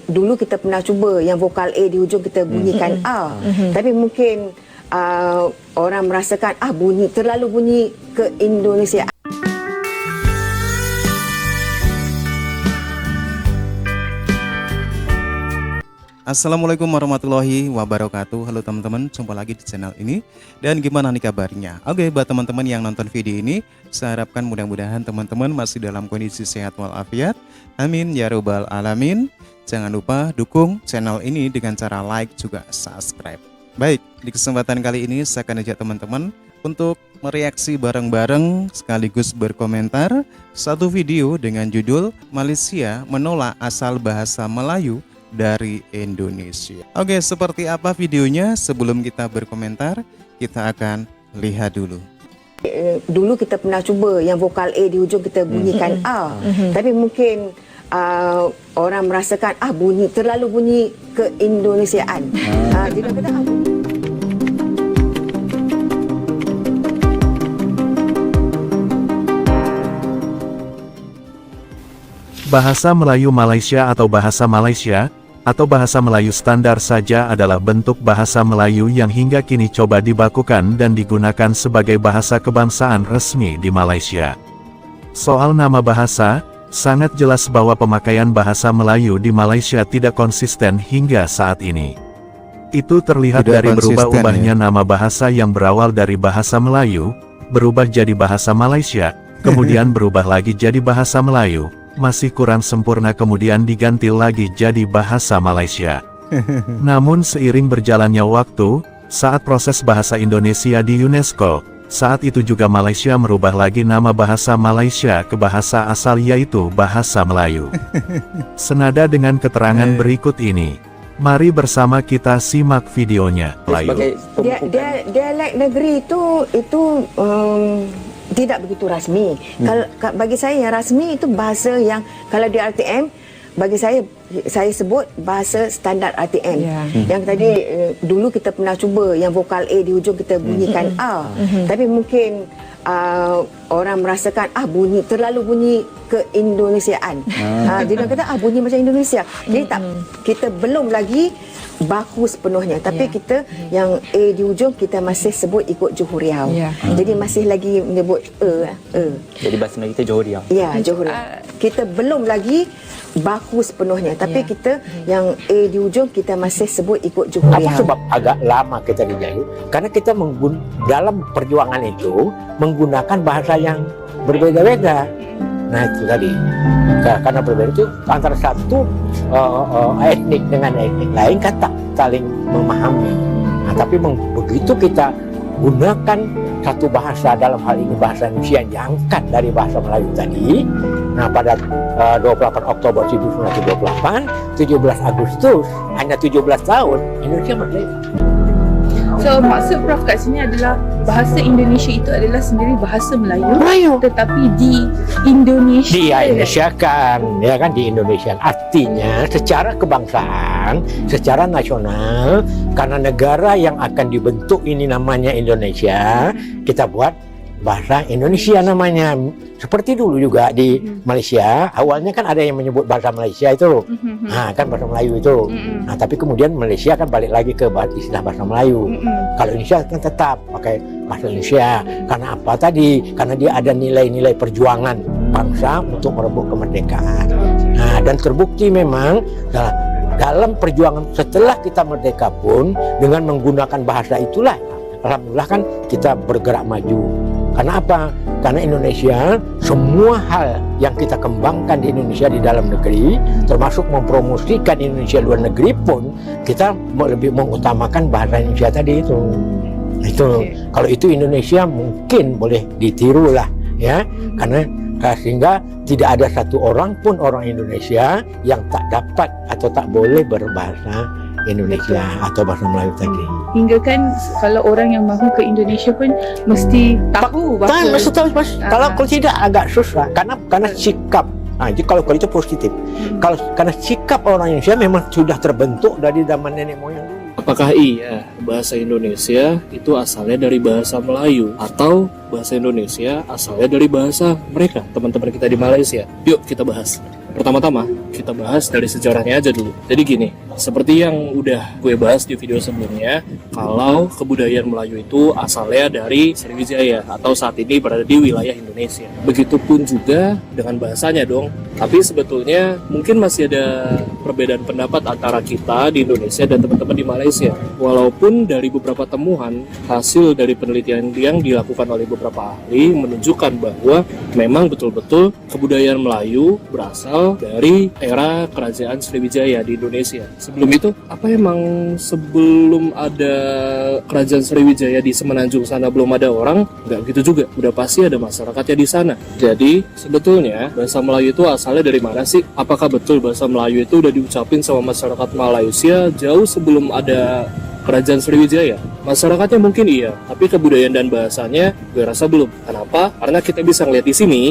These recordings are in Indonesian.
Dulu kita pernah cuba yang vokal A di hujung kita bunyikan A. Tapi mungkin orang merasakan terlalu bunyi ke Indonesia. Assalamualaikum warahmatullahi wabarakatuh. Halo teman-teman, jumpa lagi di channel ini. Dan gimana nih kabarnya? Oke, buat teman-teman yang nonton video ini, saya harapkan mudah-mudahan teman-teman masih dalam kondisi sehat walafiat. Amin ya robbal alamin. Jangan lupa dukung channel ini dengan cara like juga subscribe. Baik, di kesempatan kali ini saya akan ajak teman-teman untuk mereaksi bareng-bareng sekaligus berkomentar satu video dengan judul Malaysia menolak asal bahasa Melayu dari Indonesia. Oke, seperti apa videonya? Sebelum kita berkomentar, kita akan lihat dulu. Dulu kita pernah cuba yang vokal A di hujung kita bunyikan A. Tapi mungkin orang merasakan terlalu bunyi ke Indonesiaan. Jadi kata Bahasa Melayu Malaysia atau bahasa Malaysia, atau bahasa Melayu standar saja adalah bentuk bahasa Melayu yang hingga kini coba dibakukan dan digunakan sebagai bahasa kebangsaan resmi di Malaysia. Soal nama bahasa, sangat jelas bahwa pemakaian bahasa Melayu di Malaysia tidak konsisten hingga saat ini. Itu terlihat dari berubah-ubahnya nama bahasa yang berawal dari bahasa Melayu, berubah jadi bahasa Malaysia, kemudian berubah lagi jadi bahasa Melayu. Masih kurang sempurna kemudian diganti lagi jadi bahasa Malaysia. Namun seiring berjalannya waktu, saat proses bahasa Indonesia di UNESCO, saat itu juga Malaysia merubah lagi nama bahasa Malaysia ke bahasa asal yaitu bahasa Melayu. Senada dengan keterangan berikut ini, mari bersama kita simak videonya. Dialek negeri itu tidak begitu rasmi. Kalau bagi saya yang rasmi itu bahasa yang kalau di RTM bagi saya sebut bahasa standar RTM. Yang tadi dulu kita pernah cuba yang vokal A di hujung kita bunyikan A. Tapi mungkin orang merasakan terlalu bunyi ke Indonesiaan. Dia kata bunyi macam Indonesia. Jadi kita belum lagi baku sepenuhnya, tapi kita yang A di hujung kita masih sebut ikut Johor Riau. Jadi masih lagi menyebut Jadi bahasa Melayu kita Johor Riau. Ya, Johor Riau. Kita belum lagi baku sepenuhnya, tapi kita yang A di hujung kita masih sebut ikut Johor Riau. Apa sebab agak lama kita dijahit? Karena kita dalam perjuangan itu menggunakan bahasa yang berbeda-beda. Nah itu tadi, karena berbeda itu antara satu etnik dengan etnik lain kan tak saling memahami. Nah, tapi begitu kita gunakan satu bahasa, dalam hal ini bahasa Indonesia yang diangkat dari bahasa Melayu tadi. Nah pada 28 Oktober 1928, 17 Agustus, hanya 17 tahun Indonesia merdeka. So maksud Prof kat sini adalah bahasa Indonesia itu adalah sendiri bahasa Melayu. Tetapi di Indonesia Indonesiakan, ya kan, di Indonesia. Artinya secara kebangsaan, secara nasional, karena negara yang akan dibentuk ini namanya Indonesia, kita buat bahasa Indonesia namanya. Seperti dulu juga di Malaysia, awalnya kan ada yang menyebut bahasa Malaysia itu, nah kan bahasa Melayu itu. Nah tapi kemudian Malaysia kan balik lagi ke istilah bahasa Melayu. Kalau Indonesia kan tetap pakai bahasa Indonesia. Karena apa tadi? Karena dia ada nilai-nilai perjuangan bangsa untuk merebut kemerdekaan. Nah dan terbukti memang dalam perjuangan setelah kita merdeka pun dengan menggunakan bahasa itulah, alhamdulillah kan kita bergerak maju. Karena apa? Karena Indonesia, semua hal yang kita kembangkan di Indonesia di dalam negeri, termasuk mempromosikan Indonesia luar negeri pun, kita lebih mengutamakan bahasa Indonesia tadi itu. Kalau itu Indonesia mungkin boleh ditiru lah, ya. Karena sehingga tidak ada satu orang pun orang Indonesia yang tak dapat atau tak boleh berbahasa Indonesia atau bahasa Melayu tadi. Hingga kan kalau orang yang mahu ke Indonesia pun mesti tahu bahasa. Mesti tahu, Mas. Kalau tidak agak susah karena sikap. Jadi kalau itu positif. Karena sikap orang Indonesia memang sudah terbentuk dari zaman nenek moyang dulu. Apakah iya bahasa Indonesia itu asalnya dari bahasa Melayu atau bahasa Indonesia asalnya dari bahasa mereka, teman-teman kita di Malaysia? Yuk kita bahas. Pertama-tama, kita bahas dari sejarahnya aja dulu. Jadi gini, seperti yang udah gue bahas di video sebelumnya, kalau kebudayaan Melayu itu asalnya dari Sriwijaya atau saat ini berada di wilayah Indonesia. Begitupun juga dengan bahasanya dong. Tapi sebetulnya mungkin masih ada perbedaan pendapat antara kita di Indonesia dan teman-teman di Malaysia. Walaupun dari beberapa temuan, hasil dari penelitian yang dilakukan oleh beberapa ahli menunjukkan bahwa memang betul-betul kebudayaan Melayu berasal dari era kerajaan Sriwijaya di Indonesia. Sebelum itu, apa emang sebelum ada kerajaan Sriwijaya di Semenanjung sana belum ada orang? Nggak gitu juga, udah pasti ada masyarakatnya di sana. Jadi, sebetulnya bahasa Melayu itu asalnya dari mana sih? Apakah betul bahasa Melayu itu udah diucapin sama masyarakat Malaysia jauh sebelum ada kerajaan Sriwijaya? Masyarakatnya mungkin iya, tapi kebudayaan dan bahasanya gue rasa belum. Kenapa? Karena kita bisa ngeliat di sini.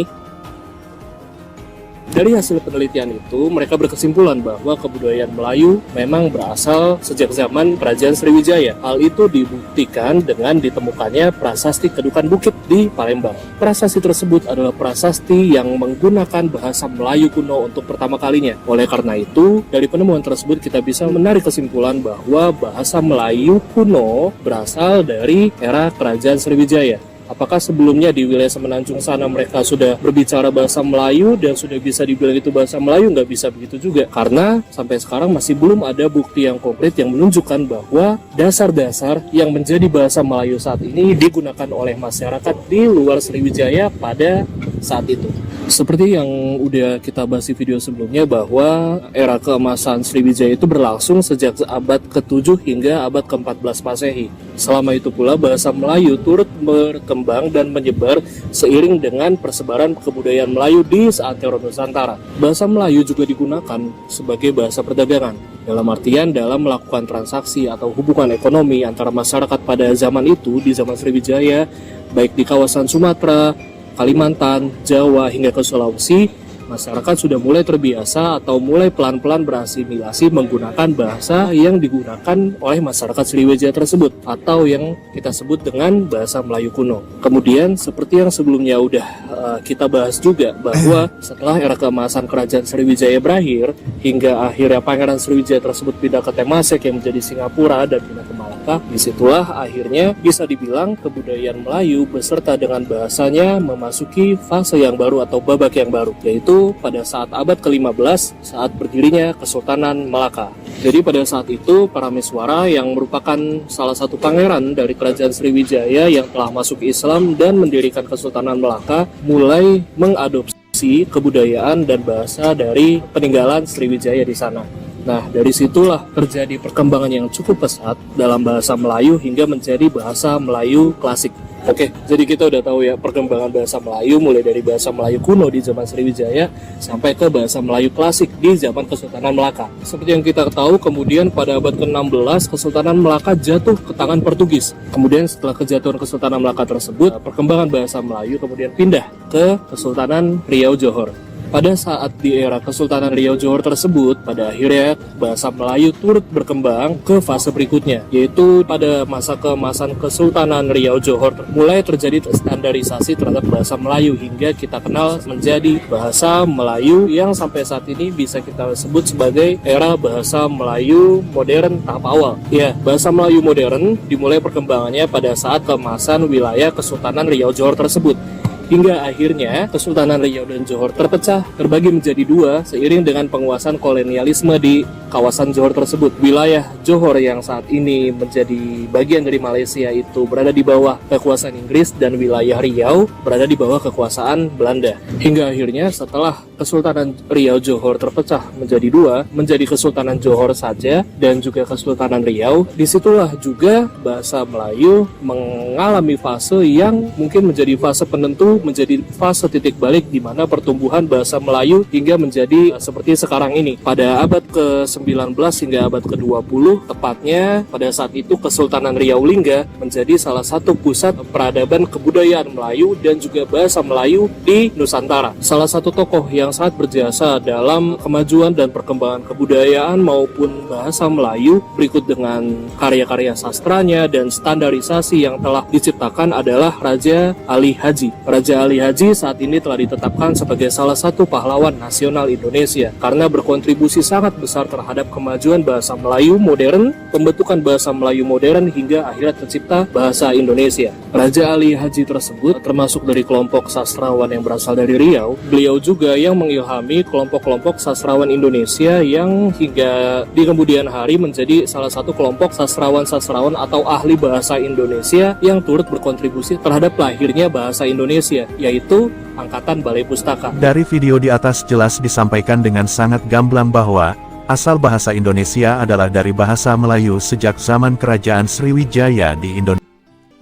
Dari hasil penelitian itu, mereka berkesimpulan bahwa kebudayaan Melayu memang berasal sejak zaman kerajaan Sriwijaya. Hal itu dibuktikan dengan ditemukannya prasasti Kedukan Bukit di Palembang. Prasasti tersebut adalah prasasti yang menggunakan bahasa Melayu kuno untuk pertama kalinya. Oleh karena itu, dari penemuan tersebut kita bisa menarik kesimpulan bahwa bahasa Melayu kuno berasal dari era kerajaan Sriwijaya. Apakah sebelumnya di wilayah Semenanjung sana mereka sudah berbicara bahasa Melayu dan sudah bisa dibilang itu bahasa Melayu? Nggak bisa begitu juga. Karena sampai sekarang masih belum ada bukti yang konkret yang menunjukkan bahwa dasar-dasar yang menjadi bahasa Melayu saat ini digunakan oleh masyarakat di luar Sriwijaya pada saat itu. Seperti yang udah kita bahas di video sebelumnya bahwa era keemasan Sriwijaya itu berlangsung sejak abad ke-7 hingga abad ke-14 Masehi. Selama itu pula bahasa Melayu turut berkembang dan menyebar seiring dengan persebaran kebudayaan Melayu di seantero Nusantara. Bahasa Melayu juga digunakan sebagai bahasa perdagangan. Dalam artian dalam melakukan transaksi atau hubungan ekonomi antara masyarakat pada zaman itu di zaman Sriwijaya, baik di kawasan Sumatera, Kalimantan, Jawa, hingga ke Sulawesi, masyarakat sudah mulai terbiasa atau mulai pelan-pelan berasimilasi menggunakan bahasa yang digunakan oleh masyarakat Sriwijaya tersebut atau yang kita sebut dengan bahasa Melayu kuno. Kemudian seperti yang sebelumnya udah kita bahas juga bahwa setelah era keemasan kerajaan Sriwijaya berakhir hingga akhirnya Pangeran Sriwijaya tersebut pindah ke Temasek yang menjadi Singapura dan pindah ke Malaka, disitulah akhirnya bisa dibilang kebudayaan Melayu beserta dengan bahasanya memasuki fase yang baru atau babak yang baru, yaitu pada saat abad ke-15 saat berdirinya Kesultanan Melaka. Jadi pada saat itu para Miswara yang merupakan salah satu pangeran dari kerajaan Sriwijaya yang telah masuk Islam dan mendirikan Kesultanan Melaka mulai mengadopsi kebudayaan dan bahasa dari peninggalan Sriwijaya di sana. Nah, dari situlah terjadi perkembangan yang cukup pesat dalam bahasa Melayu hingga menjadi bahasa Melayu klasik. Oke, jadi kita udah tahu ya perkembangan bahasa Melayu mulai dari bahasa Melayu kuno di zaman Sriwijaya sampai ke bahasa Melayu klasik di zaman Kesultanan Melaka. Seperti yang kita tahu, kemudian pada abad ke-16 Kesultanan Melaka jatuh ke tangan Portugis. Kemudian setelah kejatuhan Kesultanan Melaka tersebut, perkembangan bahasa Melayu kemudian pindah ke Kesultanan Riau Johor. Pada saat di era Kesultanan Riau Johor tersebut, pada akhirnya bahasa Melayu turut berkembang ke fase berikutnya, yaitu pada masa keemasan Kesultanan Riau Johor mulai terjadi standarisasi terhadap bahasa Melayu hingga kita kenal menjadi bahasa Melayu yang sampai saat ini bisa kita sebut sebagai era bahasa Melayu modern tahap awal. Ya, bahasa Melayu modern dimulai perkembangannya pada saat keemasan wilayah Kesultanan Riau Johor tersebut. Hingga akhirnya Kesultanan Riau dan Johor terpecah, terbagi menjadi dua seiring dengan penguasaan kolonialisme di kawasan Johor tersebut. Wilayah Johor yang saat ini menjadi bagian dari Malaysia itu berada di bawah kekuasaan Inggris dan wilayah Riau berada di bawah kekuasaan Belanda. Hingga akhirnya setelah Kesultanan Riau Johor terpecah menjadi dua, menjadi Kesultanan Johor saja dan juga Kesultanan Riau, disitulah juga bahasa Melayu mengalami fase yang mungkin menjadi fase penentu, menjadi fase titik balik di mana pertumbuhan bahasa Melayu hingga menjadi seperti sekarang ini. Pada abad ke-19 ke-19 hingga abad ke-20, tepatnya pada saat itu Kesultanan Riau Lingga menjadi salah satu pusat peradaban kebudayaan Melayu dan juga bahasa Melayu di Nusantara. Salah satu tokoh yang sangat berjasa dalam kemajuan dan perkembangan kebudayaan maupun bahasa Melayu berikut dengan karya-karya sastranya dan standarisasi yang telah diciptakan adalah Raja Ali Haji. Raja Ali Haji saat ini telah ditetapkan sebagai salah satu pahlawan nasional Indonesia karena berkontribusi sangat besar terhadap kemajuan bahasa Melayu modern, pembentukan bahasa Melayu modern hingga akhirnya tercipta bahasa Indonesia. Raja Ali Haji tersebut termasuk dari kelompok sastrawan yang berasal dari Riau. Beliau juga yang mengilhami kelompok-kelompok sastrawan Indonesia yang hingga di kemudian hari menjadi salah satu kelompok sastrawan-sastrawan atau ahli bahasa Indonesia yang turut berkontribusi terhadap lahirnya bahasa Indonesia, yaitu Angkatan Balai Pustaka. Dari video di atas jelas disampaikan dengan sangat gamblang bahwa asal bahasa Indonesia adalah dari bahasa Melayu sejak zaman Kerajaan Sriwijaya di Indonesia.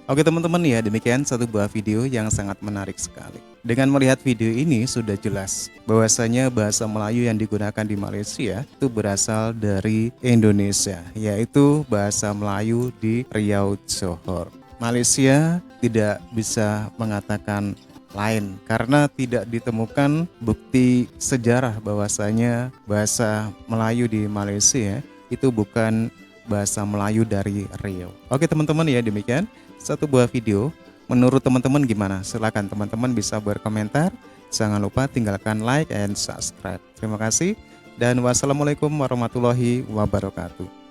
Oke teman-teman ya, demikian satu buah video yang sangat menarik sekali. Dengan melihat video ini sudah jelas bahwasanya bahasa Melayu yang digunakan di Malaysia itu berasal dari Indonesia, yaitu bahasa Melayu di Riau, Johor. Malaysia tidak bisa mengatakan lain karena tidak ditemukan bukti sejarah bahwasanya bahasa Melayu di Malaysia itu bukan bahasa Melayu dari Riau. Oke teman-teman ya, demikian satu buah video. Menurut teman-teman gimana? Silahkan teman-teman bisa berkomentar. Jangan lupa tinggalkan like and subscribe. Terima kasih dan wassalamualaikum warahmatullahi wabarakatuh.